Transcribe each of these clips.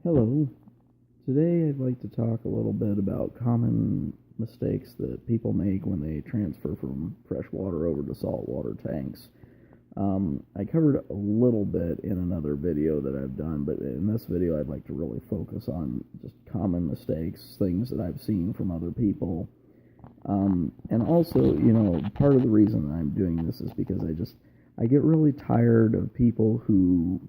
Hello. Today I'd like to talk a little bit about common mistakes that people make when they transfer from freshwater over to saltwater tanks. I covered a little bit in another video that I've done, but in this video I'd like to really focus on just common mistakes, things that I've seen from other people. And also, part of the reason I'm doing this is because I get really tired of people who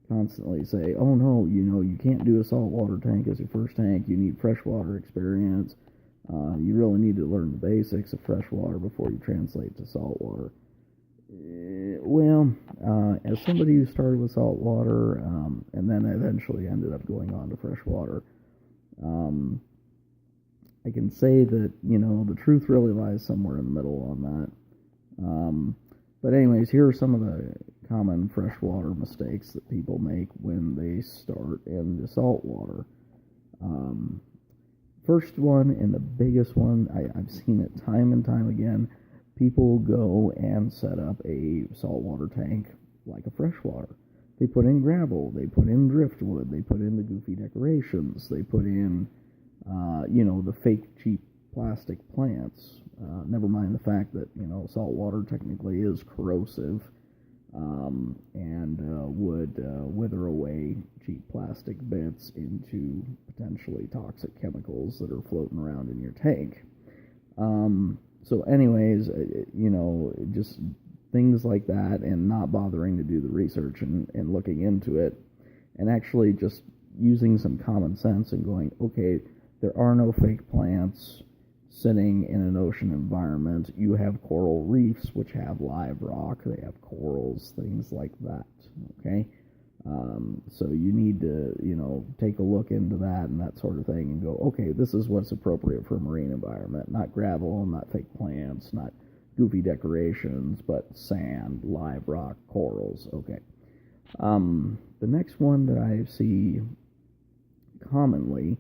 constantly say, oh no, you can't do a saltwater tank as your first tank, you need freshwater experience, you really need to learn the basics of freshwater before you translate to saltwater. As somebody who started with saltwater and then eventually ended up going on to freshwater, I can say that, the truth really lies somewhere in the middle on that. But anyways, here are some of the common freshwater mistakes that people make when they start in the saltwater. First one, and the biggest one, I've seen it time and time again, people go and set up a saltwater tank like a freshwater. They put in gravel, they put in driftwood, they put in the goofy decorations, they put in, the fake cheap plastic plants. Never mind the fact that, salt water technically is corrosive and would wither away cheap plastic bits into potentially toxic chemicals that are floating around in your tank. So anyways, just things like that, and not bothering to do the research and looking into it, and actually just using some common sense and going, okay, there are no fake plants sitting in an ocean environment. You have coral reefs which have live rock, they have corals, things like that, okay? So you need to, take a look into that and that sort of thing and go, okay, this is what's appropriate for a marine environment, not gravel, not fake plants, not goofy decorations, but sand, live rock, corals, okay. The next one that I see commonly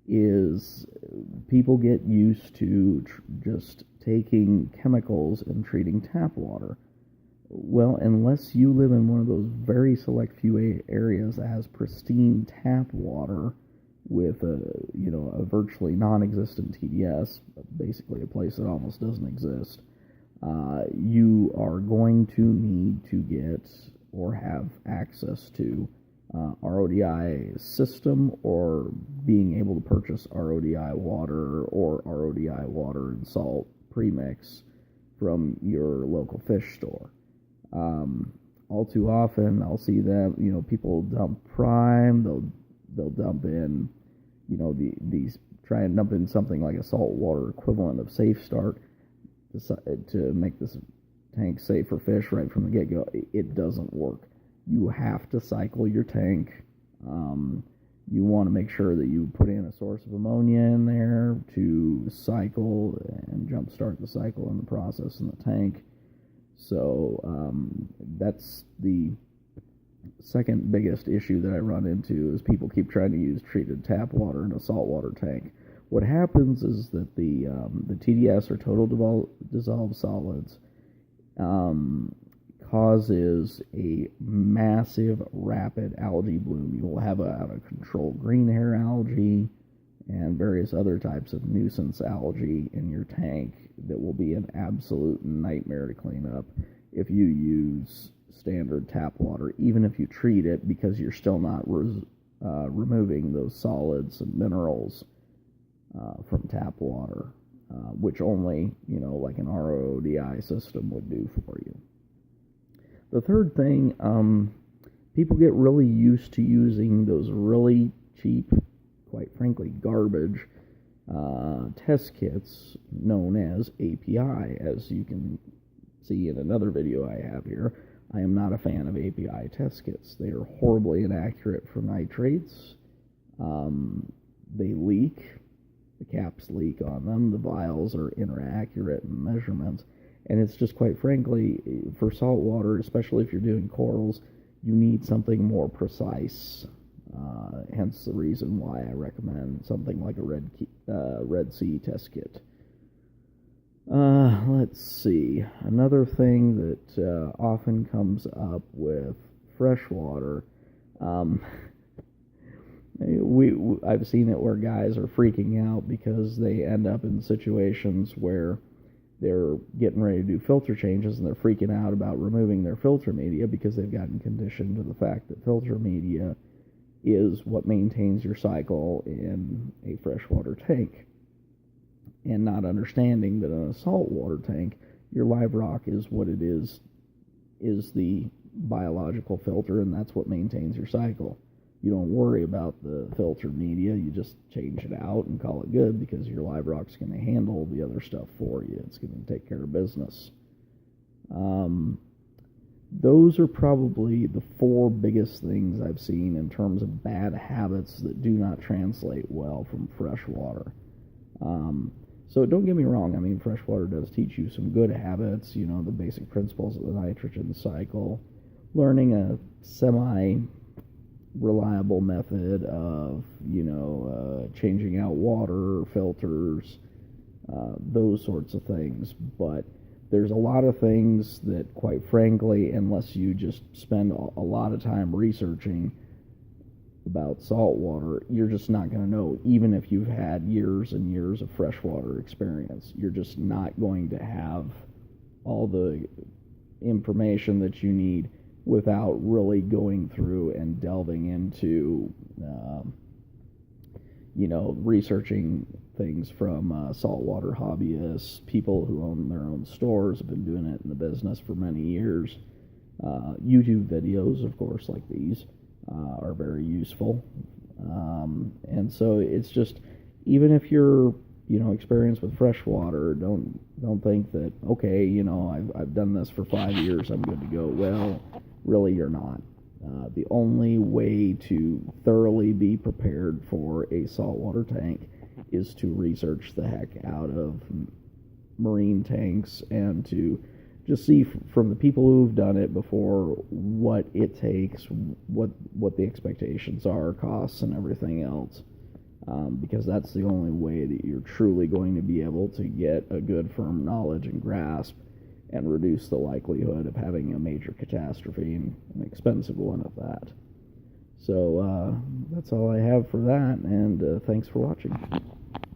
is people get used to just taking chemicals and treating tap water. Well, unless you live in one of those very select few areas that has pristine tap water with a virtually non-existent TDS, basically a place that almost doesn't exist, you are going to need to get or have access to RODI system, or being able to purchase RODI water or RODI water and salt premix from your local fish store. All too often I'll see them, people dump prime, they'll dump in, these try and dump in something like a saltwater equivalent of Safe Start to make this tank safe for fish right from the get-go. It doesn't work. You have to cycle your tank. You want to make sure that you put in a source of ammonia in there to cycle and jumpstart the cycle in the process in the tank. So that's the second biggest issue that I run into, is people keep trying to use treated tap water in a saltwater tank. What happens is that the TDS, or total dissolved solids, causes a massive rapid algae bloom. You will have out of control green hair algae and various other types of nuisance algae in your tank that will be an absolute nightmare to clean up if you use standard tap water, even if you treat it, because you're still not removing those solids and minerals from tap water, which only, like an RODI system would do for you. The third thing, people get really used to using those really cheap, quite frankly, garbage test kits known as API. As you can see in another video I have here, I am not a fan of API test kits. They are horribly inaccurate for nitrates. They leak. The caps leak on them. The vials are inaccurate in measurements. And it's just, quite frankly, for salt water, especially if you're doing corals, you need something more precise. Hence the reason why I recommend something like a Red Sea test kit. Let's see. Another thing that often comes up with freshwater, I've seen it where guys are freaking out because they end up in situations where they're getting ready to do filter changes and they're freaking out about removing their filter media because they've gotten conditioned to the fact that filter media is what maintains your cycle in a freshwater tank, and not understanding that in a saltwater tank, your live rock is what it is the biological filter, and that's what maintains your cycle. You don't worry about the filtered media. You just change it out and call it good, because your live rock's going to handle the other stuff for you. It's going to take care of business. Those are probably the 4 biggest things I've seen in terms of bad habits that do not translate well from freshwater. So don't get me wrong. I mean, freshwater does teach you some good habits, the basic principles of the nitrogen cycle, learning a semi-reliable method of, changing out water, filters, those sorts of things. But there's a lot of things that, quite frankly, unless you just spend a lot of time researching about saltwater, you're just not going to know. Even if you've had years and years of freshwater experience, you're just not going to have all the information that you need without really going through and delving into researching things from saltwater hobbyists, people who own their own stores, have been doing it in the business for many years. YouTube videos, of course, like these are very useful. And so it's just, even if you're experienced with freshwater, don't think that, okay, I've done this for 5 years, I'm good to go. Well, really, you're not. The only way to thoroughly be prepared for a saltwater tank is to research the heck out of marine tanks, and to just see from the people who've done it before what it takes, what the expectations are, costs, and everything else. Because that's the only way that you're truly going to be able to get a good firm knowledge and grasp, and reduce the likelihood of having a major catastrophe, and an expensive one at that. So that's all I have for that, and thanks for watching.